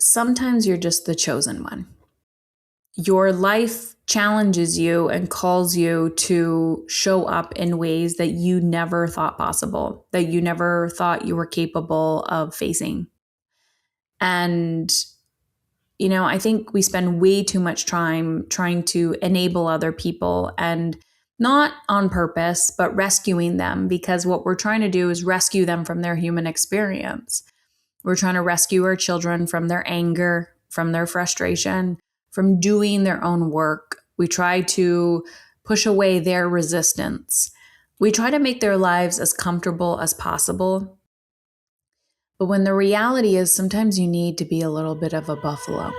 sometimes you're just the chosen one. Your life challenges you and calls you to show up in ways that you never thought possible, that you never thought you were capable of facing. And, I think we spend way too much time trying to enable other people, and not on purpose, but rescuing them, because what we're trying to do is rescue them from their human experience. We're trying to rescue our children from their anger, from their frustration, from doing their own work. We try to push away their resistance. We try to make their lives as comfortable as possible. But when the reality is, sometimes you need to be a little bit of a buffalo.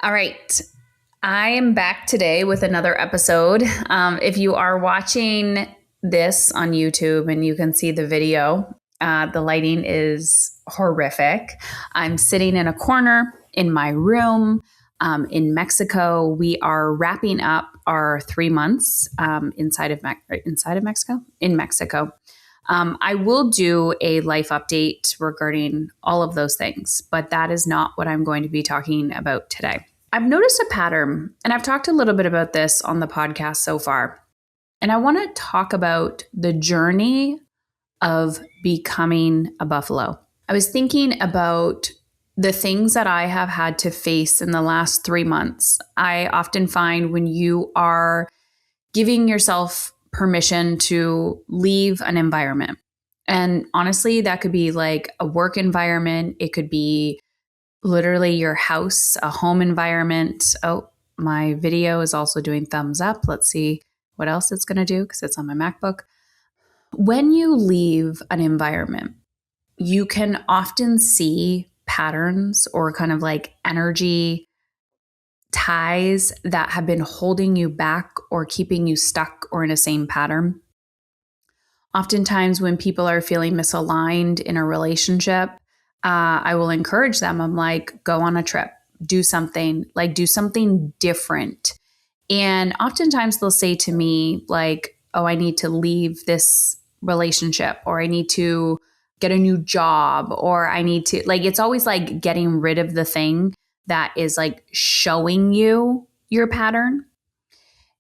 All right. I am back today with another episode. If you are watching this on YouTube and you can see the video, the lighting is horrific. I'm sitting in a corner in my room in Mexico. We are wrapping up our 3 months in Mexico. I will do a life update regarding all of those things, but that is not what I'm going to be talking about today. I've noticed a pattern, and I've talked a little bit about this on the podcast so far. And I want to talk about the journey of becoming a buffalo. I was thinking about the things that I have had to face in the last 3 months. I often find when you are giving yourself permission to leave an environment, and honestly, that could be like a work environment. It could be literally your house, a home environment. Oh, my video is also doing thumbs up. Let's see what else it's going to do because it's on my MacBook. When you leave an environment, you can often see patterns or kind of like energy ties that have been holding you back or keeping you stuck or in a same pattern. Oftentimes when people are feeling misaligned in a relationship, I will encourage them. I'm like, go on a trip, do something different. And oftentimes they'll say to me like, oh, I need to leave this relationship, or I need to get a new job, or I need to, like, it's always like getting rid of the thing that is like showing you your pattern.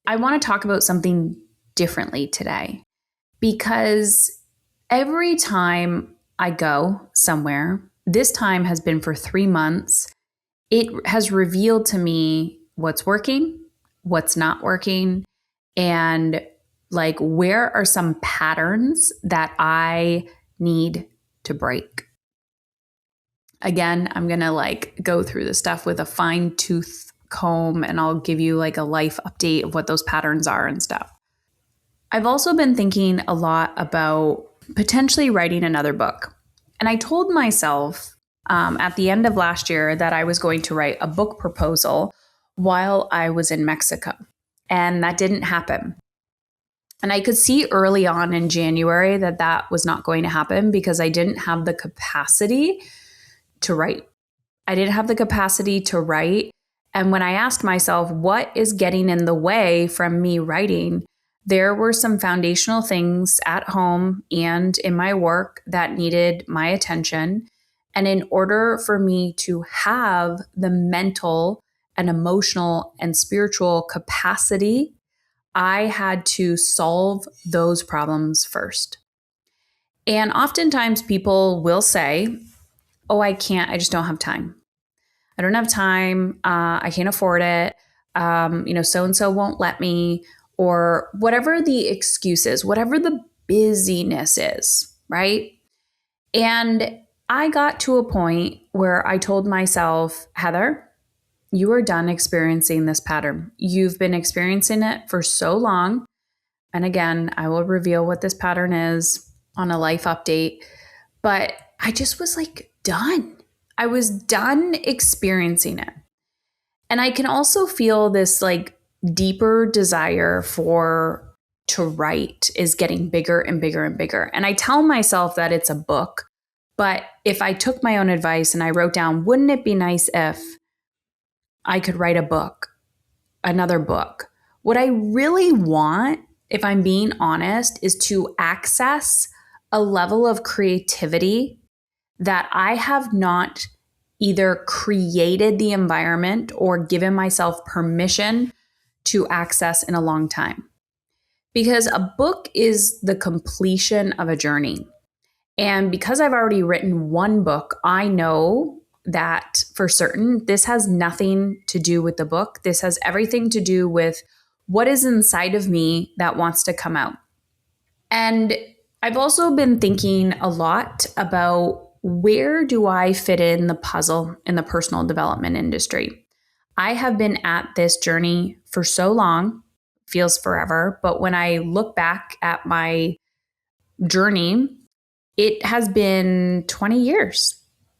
I want to talk about something differently today, because every time I go somewhere, this time has been for 3 months, it has revealed to me what's working, what's not working, and like where are some patterns that I need to break. Again, I'm going to like go through the stuff with a fine tooth comb, and I'll give you like a life update of what those patterns are and stuff. I've also been thinking a lot about potentially writing another book. And I told myself at the end of last year that I was going to write a book proposal while I was in Mexico. And that didn't happen. And I could see early on in January that was not going to happen because I didn't have the capacity to write. I didn't have the capacity to write. And when I asked myself, what is getting in the way from me writing, there were some foundational things at home and in my work that needed my attention. And in order for me to have the mental and emotional and spiritual capacity, I had to solve those problems first. And oftentimes people will say, oh, I can't, I just don't have time. I don't have time. I can't afford it. So-and-so won't let me, or whatever the excuse is, whatever the busyness is, right? And I got to a point where I told myself, Heather, you are done experiencing this pattern. You've been experiencing it for so long. And again, I will reveal what this pattern is on a life update. But I just was like done. I was done experiencing it. And I can also feel this like deeper desire to write is getting bigger and bigger and bigger. And I tell myself that it's a book. But if I took my own advice and I wrote down, wouldn't it be nice if I could write a book, another book, What I really want, if I'm being honest, is to access a level of creativity that I have not either created the environment or given myself permission to access in a long time. Because a book is the completion of a journey. And because I've already written one book, I know that for certain this has nothing to do with the book. This has everything to do with what is inside of me that wants to come out. And I've also been thinking a lot about where do I fit in the puzzle in the personal development industry. I have been at this journey for so long, feels forever, but when I look back at my journey, it has been 20 years.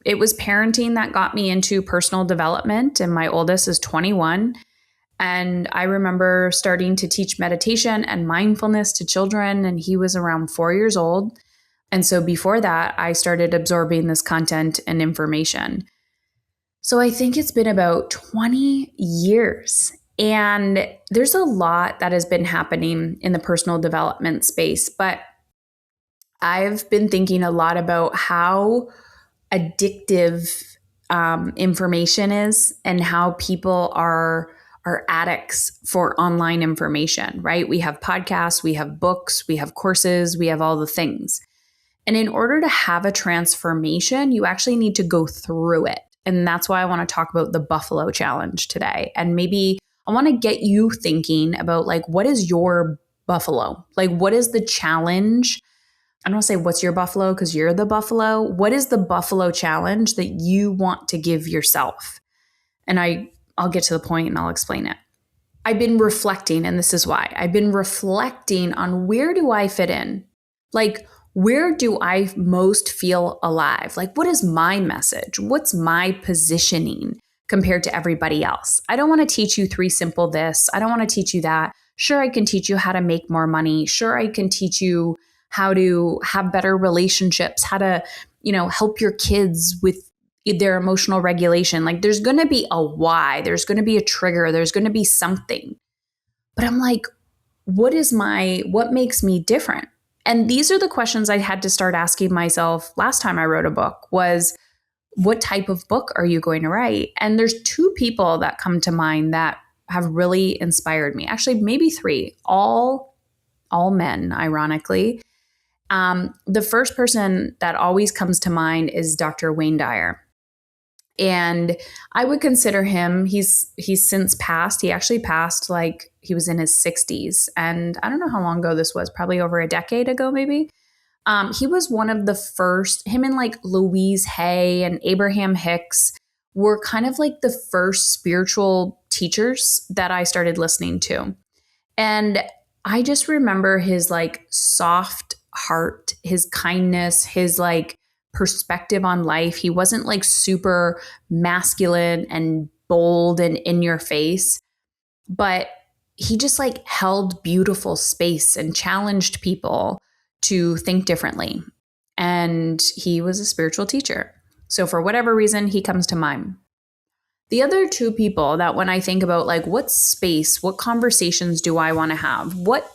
It was parenting that got me into personal development, and my oldest is 21. And I remember starting to teach meditation and mindfulness to children, and he was around 4 years old. And so before that, I started absorbing this content and information. So I think it's been about 20 years. And there's a lot that has been happening in the personal development space, but I've been thinking a lot about how addictive information is and how people are addicts for online information, right? We have podcasts, we have books, we have courses, we have all the things. And in order to have a transformation, you actually need to go through it. And that's why I want to talk about the Buffalo Challenge today. And maybe I want to get you thinking about like, what is your buffalo? Like, what is the challenge? I don't want to say what's your buffalo because you're the buffalo. What is the Buffalo Challenge that you want to give yourself? And I'll get to the point and I'll explain it. I've been reflecting, and this is why. I've been reflecting on where do I fit in? Like, where do I most feel alive? Like, what is my message? What's my positioning compared to everybody else? I don't want to teach you 3 simple this. I don't want to teach you that. Sure, I can teach you how to make more money. Sure, I can teach you how to have better relationships, how to, help your kids with their emotional regulation. Like, there's going to be a why, there's going to be a trigger, there's going to be something. But I'm like, what makes me different? And these are the questions I had to start asking myself last time I wrote a book was, what type of book are you going to write? And there's 2 people that come to mind that have really inspired me. Actually, maybe 3, all men, ironically. The first person that always comes to mind is Dr. Wayne Dyer. And I would consider him, he's since passed. He actually passed like he was in his 60s. And I don't know how long ago this was, probably over a decade ago, maybe. He was one of the first, him and like Louise Hay and Abraham Hicks were kind of like the first spiritual teachers that I started listening to. And I just remember his like soft heart, his kindness, his like perspective on life. He wasn't like super masculine and bold and in your face, but he just like held beautiful space and challenged people to think differently. And he was a spiritual teacher. So for whatever reason, he comes to mind. The other 2 people that when I think about like what space, what conversations do I want to have? What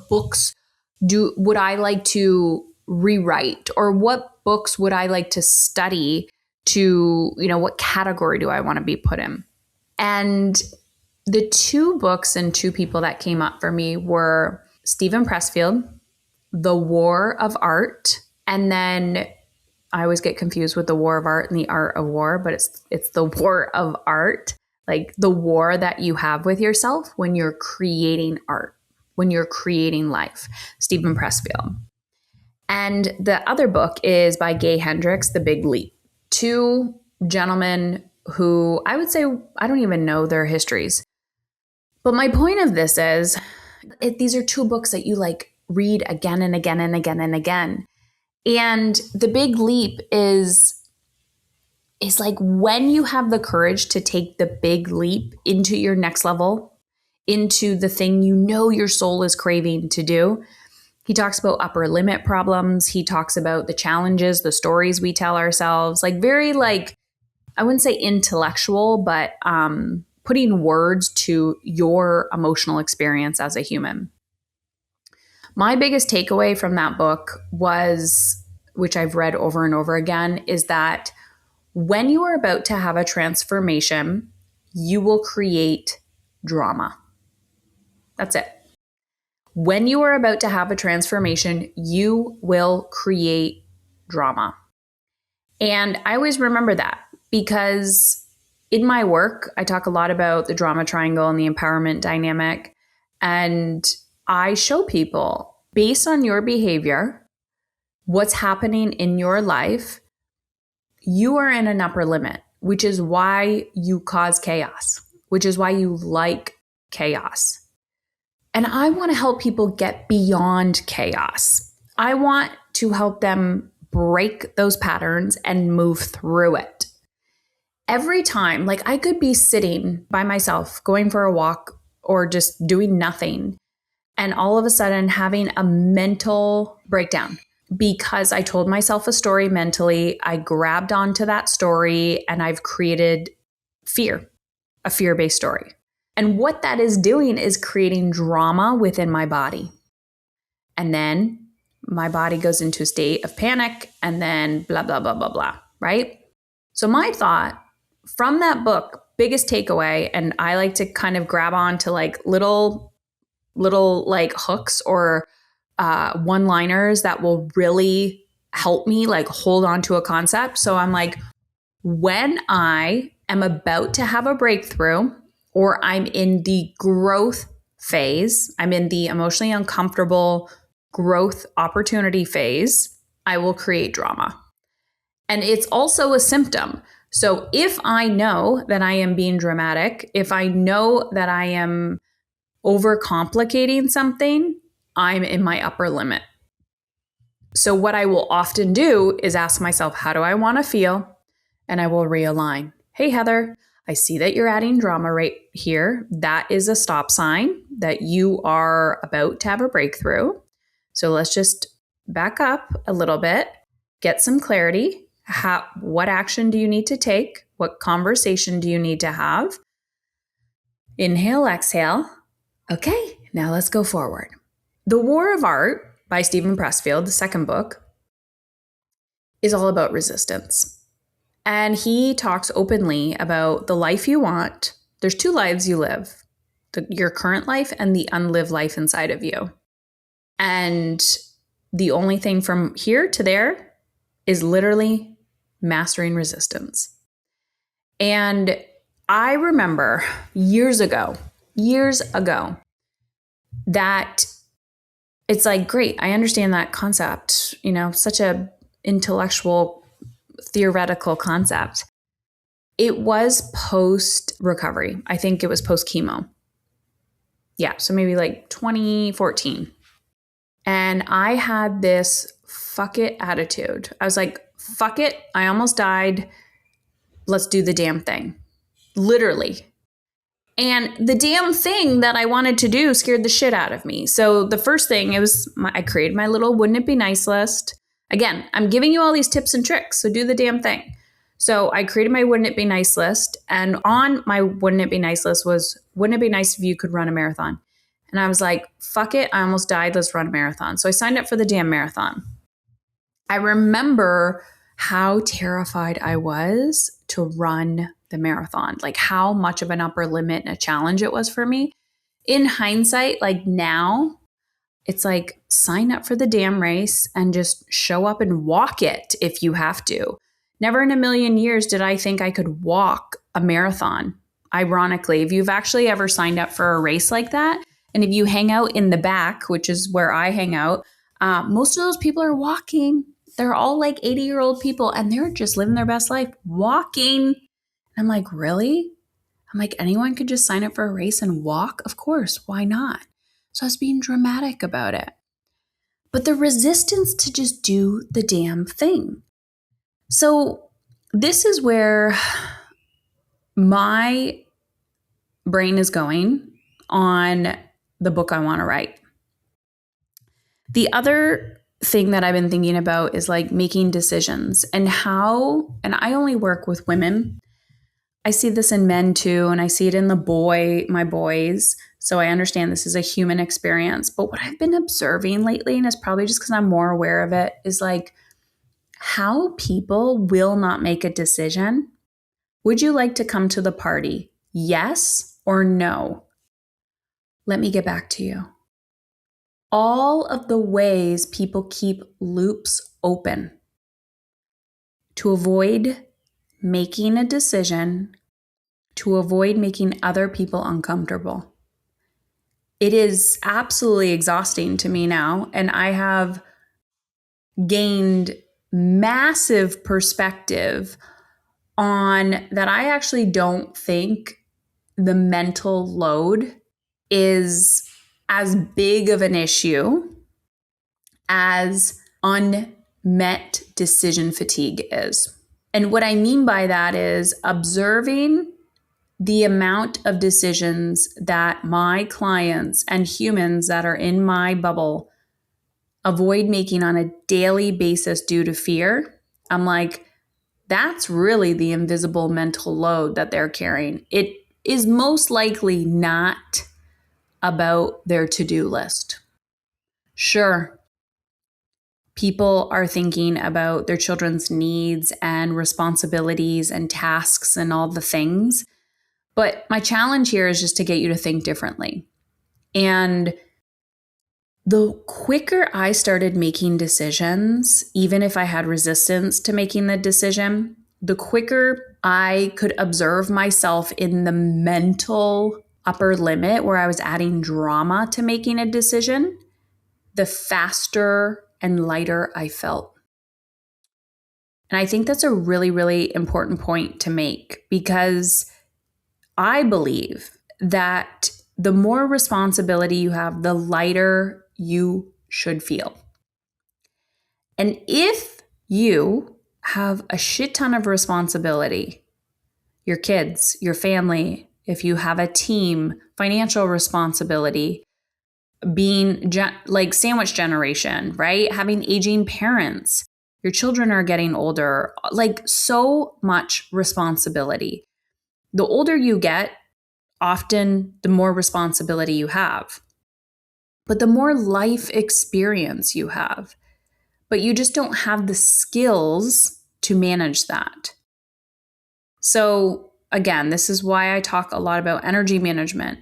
books would I like to rewrite, or what books would I like to study to, what category do I want to be put in? And the 2 books and 2 people that came up for me were Steven Pressfield, The War of Art, and then I always get confused with The War of Art and The Art of War, but it's The War of Art, like the war that you have with yourself when you're creating art, when you're creating life. Steven Pressfield. And the other book is by Gay Hendricks, The Big Leap. 2 gentlemen who I would say, I don't even know their histories. But my point of this is, these are 2 books that you like read again and again and again and again. And The Big Leap is like when you have the courage to take the big leap into your next level, into the thing your soul is craving to do. He talks about upper limit problems. He talks about the challenges, the stories we tell ourselves, like very like, I wouldn't say intellectual, but putting words to your emotional experience as a human. My biggest takeaway from that book was, which I've read over and over again, is that when you are about to have a transformation, you will create drama. That's it. When you are about to have a transformation, you will create drama. And I always remember that because in my work, I talk a lot about the drama triangle and the empowerment dynamic. And I show people, based on your behavior, what's happening in your life, you are in an upper limit, which is why you cause chaos, which is why you like chaos. And I want to help people get beyond chaos. I want to help them break those patterns and move through it. Every time, like I could be sitting by myself, going for a walk or just doing nothing, and all of a sudden having a mental breakdown because I told myself a story mentally. I grabbed onto that story and I've created fear, a fear-based story. And what that is doing is creating drama within my body. And then my body goes into a state of panic and then blah, blah, blah, blah, blah, right? So my thought from that book, biggest takeaway, and I like to kind of grab on to like little like hooks or one-liners that will really help me like hold on to a concept. So I'm like, when I am about to have a breakthrough, or I'm in the growth phase, I'm in the emotionally uncomfortable growth opportunity phase, I will create drama. And it's also a symptom. So if I know that I am being dramatic, if I know that I am overcomplicating something, I'm in my upper limit. So what I will often do is ask myself, how do I want to feel? And I will realign. Hey, Heather, I see that you're adding drama right here. That is a stop sign that you are about to have a breakthrough. So let's just back up a little bit, get some clarity. What action do you need to take? What conversation do you need to have? Inhale, exhale. Okay, now let's go forward. The War of Art by Steven Pressfield, the second book, is all about resistance. And he talks openly about the life you want. There's two lives you live, your current life and the unlived life inside of you. And the only thing from here to there is literally mastering resistance. And I remember years ago, that it's like, great, I understand that concept, such a intellectual theoretical concept. It was post-recovery. I think it was post-chemo. Yeah, so maybe like 2014. And I had this fuck it attitude. I was like, fuck it, I almost died. Let's do the damn thing. Literally. And the damn thing that I wanted to do scared the shit out of me. So the first thing, I created my little wouldn't it be nice list. Again, I'm giving you all these tips and tricks, so do the damn thing. So I created my wouldn't it be nice list. And on my wouldn't it be nice list was, wouldn't it be nice if you could run a marathon? And I was like, fuck it, I almost died, let's run a marathon. So I signed up for the damn marathon. I remember how terrified I was to run the marathon, like how much of an upper limit and a challenge it was for me. In hindsight, like now, it's like sign up for the damn race and just show up and walk it if you have to. Never in a million years did I think I could walk a marathon. Ironically, if you've actually ever signed up for a race like that, and if you hang out in the back, which is where I hang out, most of those people are walking. They're all like 80-year-old people and they're just living their best life walking. I'm like, really? I'm like, anyone could just sign up for a race and walk? Of course, why not? So I was being dramatic about it. But the resistance to just do the damn thing. So this is where my brain is going on the book I want to write. The other thing that I've been thinking about is like making decisions and I only work with women. I see this in men too, and I see it in my boys. So I understand this is a human experience. But what I've been observing lately, and it's probably just because I'm more aware of it, is like how people will not make a decision. Would you like to come to the party? Yes or no? Let me get back to you. All of the ways people keep loops open to avoid making a decision, to avoid making other people uncomfortable. It is absolutely exhausting to me now, and I have gained massive perspective on that. I actually don't think the mental load is as big of an issue as unmet decision fatigue is. And what I mean by that is observing the amount of decisions that my clients and humans that are in my bubble avoid making on a daily basis due to fear. I'm like, that's really the invisible mental load that they're carrying. It is most likely not about their to-do list. Sure, people are thinking about their children's needs and responsibilities and tasks and all the things. But my challenge here is just to get you to think differently. And the quicker I started making decisions, even if I had resistance to making the decision, the quicker I could observe myself in the mental upper limit where I was adding drama to making a decision, the faster and lighter I felt. And I think that's a really, really important point to make because I believe that the more responsibility you have, the lighter you should feel. And if you have a shit ton of responsibility, your kids, your family, if you have a team, financial responsibility, being like sandwich generation, right? Having aging parents, your children are getting older, like so much responsibility. The older you get, often the more responsibility you have, but the more life experience you have, but you just don't have the skills to manage that. So again, this is why I talk a lot about energy management.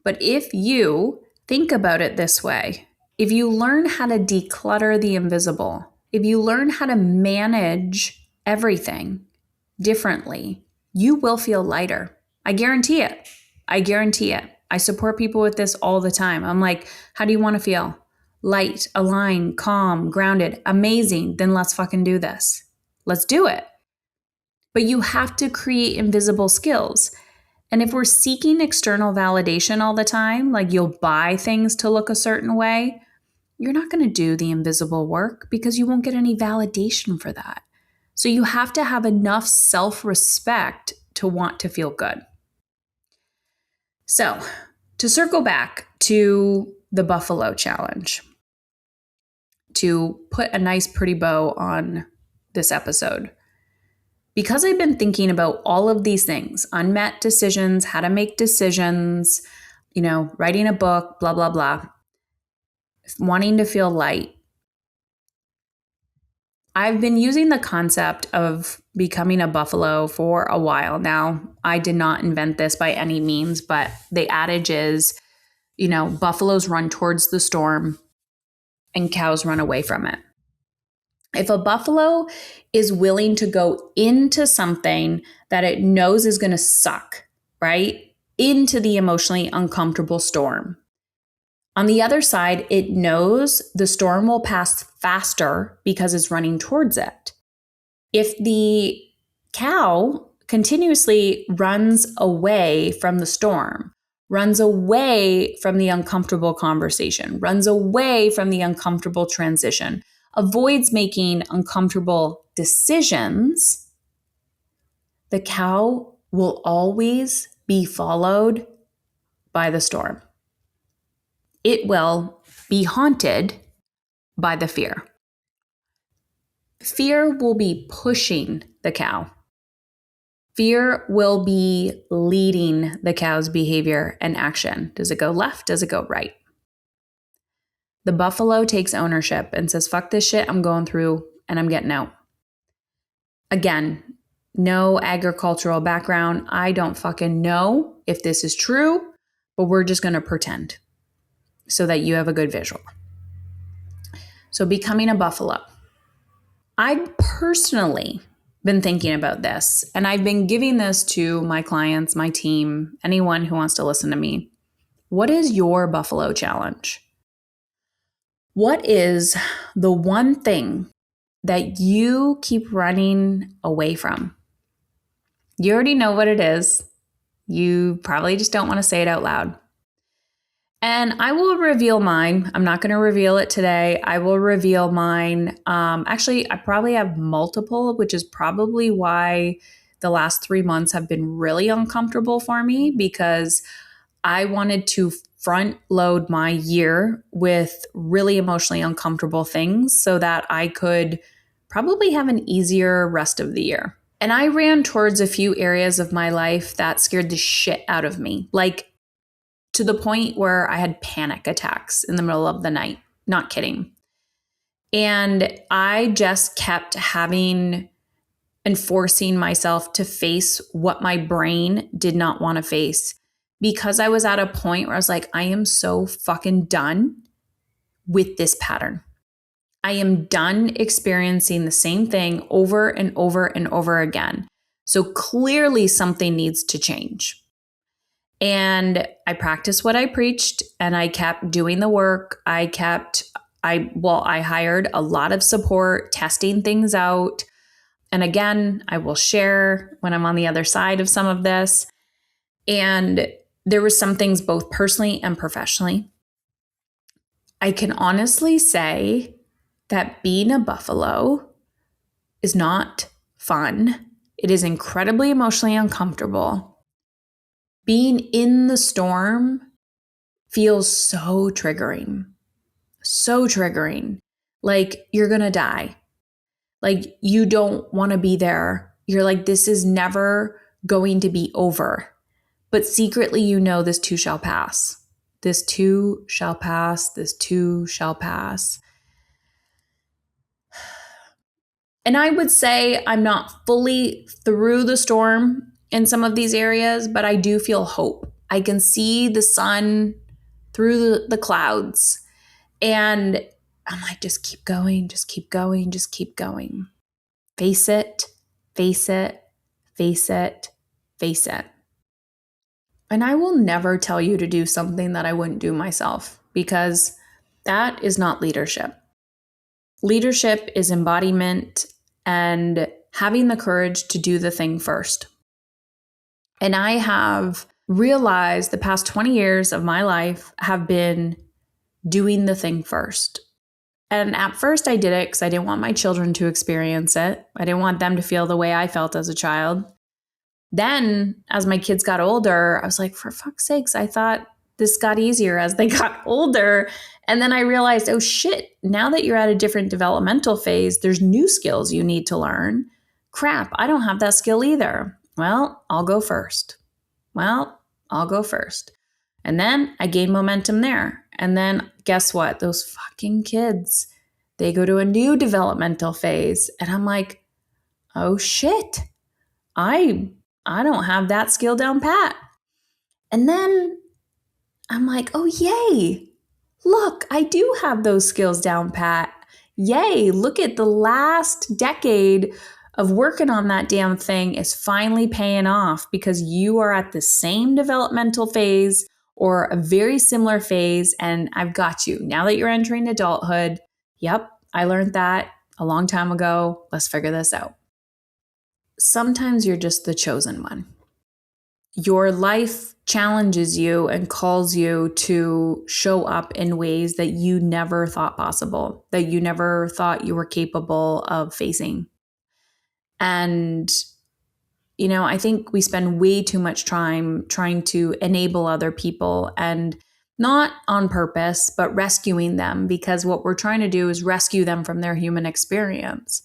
But if you think about it this way, if you learn how to declutter the invisible, if you learn how to manage everything differently, you will feel lighter. I guarantee it. I guarantee it. I support people with this all the time. I'm like, how do you want to feel? Light, aligned, calm, grounded, amazing. Then let's fucking do this. Let's do it. But you have to create invisible skills. And if we're seeking external validation all the time, like you'll buy things to look a certain way, you're not going to do the invisible work because you won't get any validation for that. So you have to have enough self-respect to want to feel good. So to circle back to the Buffalo Challenge, to put a nice pretty bow on this episode, because I've been thinking about all of these things, unmet decisions, how to make decisions, writing a book, blah, blah, blah, wanting to feel light, I've been using the concept of becoming a buffalo for a while now. I did not invent this by any means, but the adage is, buffaloes run towards the storm and cows run away from it. If a buffalo is willing to go into something that it knows is going to suck, right? Into the emotionally uncomfortable storm. On the other side, it knows the storm will pass faster because it's running towards it. If the cow continuously runs away from the storm, runs away from the uncomfortable conversation, runs away from the uncomfortable transition, avoids making uncomfortable decisions, the cow will always be followed by the storm. It will be haunted by the fear. Fear will be pushing the cow. Fear will be leading the cow's behavior and action. Does it go left? Does it go right? The buffalo takes ownership and says, fuck this shit, I'm going through and I'm getting out. Again, no agricultural background. I don't fucking know if this is true, but we're just going to pretend so that you have a good visual. So becoming a buffalo. I've personally been thinking about this, and I've been giving this to my clients, my team, anyone who wants to listen to me. What is your buffalo challenge? What is the one thing that you keep running away from? You already know what it is. You probably just don't want to say it out loud. And I will reveal mine. I'm not going to reveal it today. I will reveal mine. Actually, I probably have multiple, which is probably why the last 3 months have been really uncomfortable for me, because I wanted to front load my year with really emotionally uncomfortable things so that I could probably have an easier rest of the year. And I ran towards a few areas of my life that scared the shit out of me, like to the point where I had panic attacks in the middle of the night. Not kidding. And I just kept having and forcing myself to face what my brain did not want to face, because I was at a point where I was like, I am so fucking done with this pattern. I am done experiencing the same thing over and over and over again. So clearly something needs to change. And I practiced what I preached, and I kept doing the work. I hired a lot of support, testing things out. And again, I will share when I'm on the other side of some of this. And there were some things both personally and professionally. I can honestly say that being a buffalo is not fun. It is incredibly emotionally uncomfortable. Being in the storm feels so triggering. So triggering. Like you're going to die. Like you don't want to be there. You're like, this is never going to be over. But secretly, you know, this too shall pass. This too shall pass. This too shall pass. And I would say I'm not fully through the storm in some of these areas, but I do feel hope. I can see the sun through the clouds. And I'm like, just keep going, just keep going, just keep going. Face it, face it, face it, face it. And I will never tell you to do something that I wouldn't do myself, because that is not leadership. Leadership is embodiment and having the courage to do the thing first. And I have realized the past 20 years of my life have been doing the thing first. And at first I did it because I didn't want my children to experience it. I didn't want them to feel the way I felt as a child. Then as my kids got older, I was like, for fuck's sakes, I thought this got easier as they got older. And then I realized, oh shit, now that you're at a different developmental phase, there's new skills you need to learn. Crap, I don't have that skill either. Well, I'll go first. And then I gained momentum there. And then guess what? Those fucking kids, they go to a new developmental phase. And I'm like, oh shit, I don't have that skill down pat. And then I'm like, oh yay, look, I do have those skills down pat. Yay, look at the last decade of working on that damn thing is finally paying off, because you are at the same developmental phase or a very similar phase, and I've got you. Now that you're entering adulthood, yep, I learned that a long time ago. Let's figure this out. Sometimes you're just the chosen one. Your life challenges you and calls you to show up in ways that you never thought possible, that you never thought you were capable of facing. And, you know, I think we spend way too much time trying to enable other people, and not on purpose, but rescuing them, because what we're trying to do is rescue them from their human experience.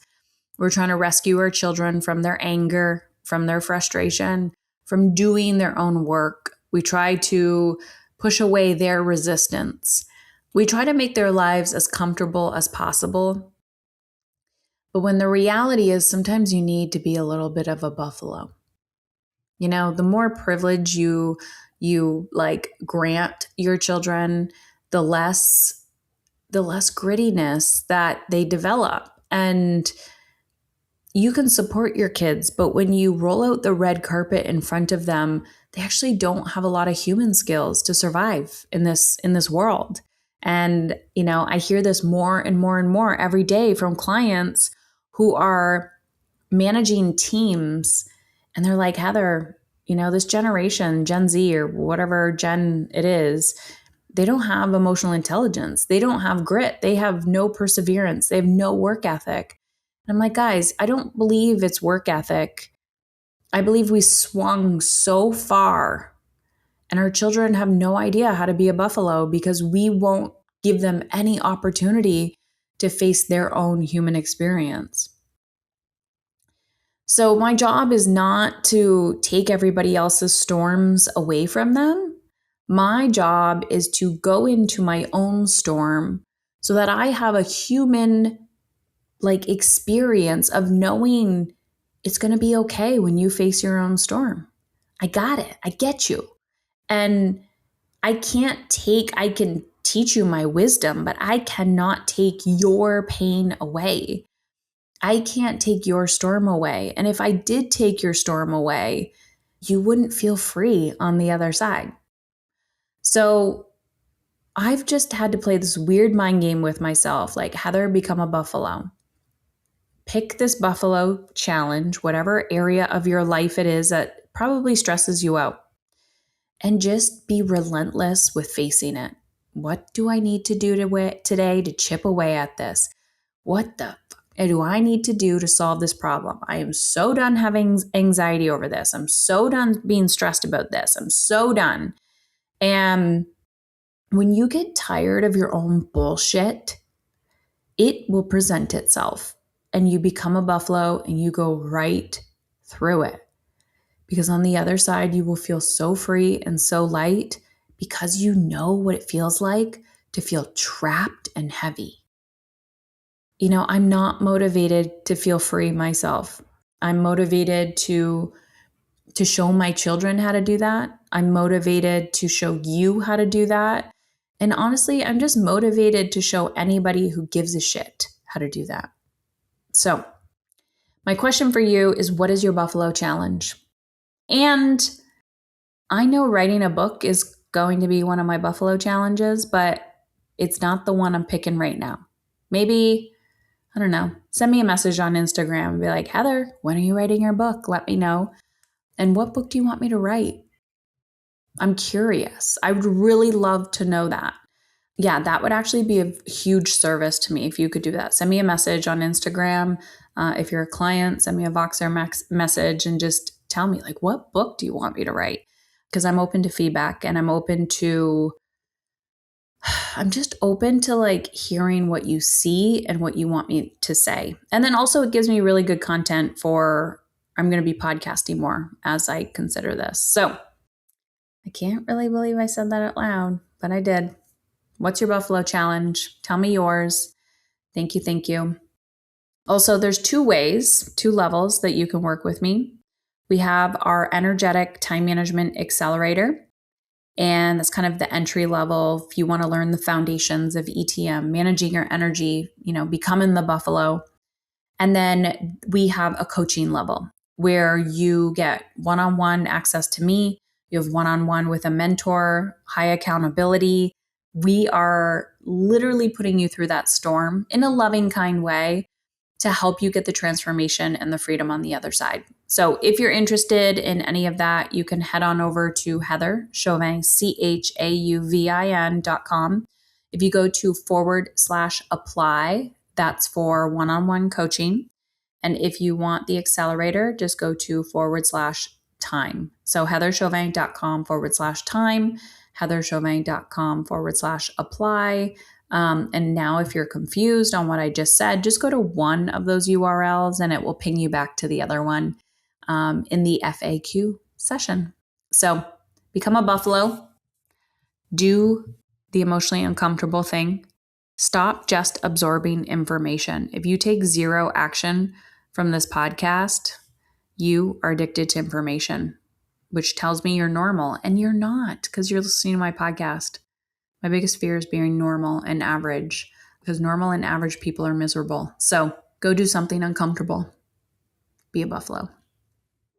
We're trying to rescue our children from their anger, from their frustration, from doing their own work. We try to push away their resistance. We try to make their lives as comfortable as possible. But when the reality is sometimes you need to be a little bit of a buffalo. The more privilege you like grant your children, the less grittiness that they develop. And you can support your kids, but when you roll out the red carpet in front of them, they actually don't have a lot of human skills to survive in this world. And I hear this more and more and more every day from clients who are managing teams, and they're like, Heather, this generation, Gen Z or whatever gen it is, they don't have emotional intelligence. They don't have grit. They have no perseverance. They have no work ethic. And I'm like, guys, I don't believe it's work ethic. I believe we swung so far and our children have no idea how to be a buffalo because we won't give them any opportunity to face their own human experience. So my job is not to take everybody else's storms away from them. My job is to go into my own storm so that I have a human experience of knowing it's going to be okay when you face your own storm. I got it. I get you. And I can teach you my wisdom, but I cannot take your pain away. I can't take your storm away. And if I did take your storm away, you wouldn't feel free on the other side. So I've just had to play this weird mind game with myself, like, Heather, become a buffalo. Pick this buffalo challenge, whatever area of your life it is that probably stresses you out, and just be relentless with facing it. What do I need to do today to chip away at this? What the do I need to do to solve this problem? I am so done having anxiety over this. I'm so done being stressed about this. I'm so done. And when you get tired of your own bullshit, it will present itself and you become a buffalo and you go right through it. Because on the other side, you will feel so free and so light because you know what it feels like to feel trapped and heavy. I'm not motivated to feel free myself. I'm motivated to show my children how to do that. I'm motivated to show you how to do that. And honestly, I'm just motivated to show anybody who gives a shit how to do that. So my question for you is, what is your Buffalo challenge? And I know writing a book is going to be one of my Buffalo challenges, but it's not the one I'm picking right now. Maybe, I don't know, send me a message on Instagram and be like, Heather, when are you writing your book? Let me know. And what book do you want me to write? I'm curious. I would really love to know that. Yeah, that would actually be a huge service to me if you could do that. Send me a message on Instagram. If you're a client, send me a Voxer message and just tell me, like, what book do you want me to write? Because I'm open to feedback and I'm just open to like hearing what you see and what you want me to say. And then also it gives me really good content for, I'm going to be podcasting more as I consider this. So I can't really believe I said that out loud, but I did. What's your Buffalo challenge? Tell me yours. Thank you. Thank you. Also, there's two levels that you can work with me. We have our energetic time management accelerator. And that's kind of the entry level. If you want to learn the foundations of ETM, managing your energy, becoming the Buffalo. And then we have a coaching level where you get one-on-one access to me. You have one-on-one with a mentor, high accountability. We are literally putting you through that storm in a loving, kind way to help you get the transformation and the freedom on the other side. So if you're interested in any of that, you can head on over to Heather Chauvin, CHAUVIN.com. If you go to /apply, that's for one-on-one coaching. And if you want the accelerator, just go to /time. So heatherchauvin.com /time, heatherchauvin.com /apply. And now if you're confused on what I just said, just go to one of those URLs and it will ping you back to the other one. in the FAQ session. So become a buffalo. Do the emotionally uncomfortable thing. Stop just absorbing information. If you take zero action from this podcast, you are addicted to information, which tells me you're normal, and you're not because you're listening to my podcast. My biggest fear is being normal and average because normal and average people are miserable. So go do something uncomfortable. Be a buffalo.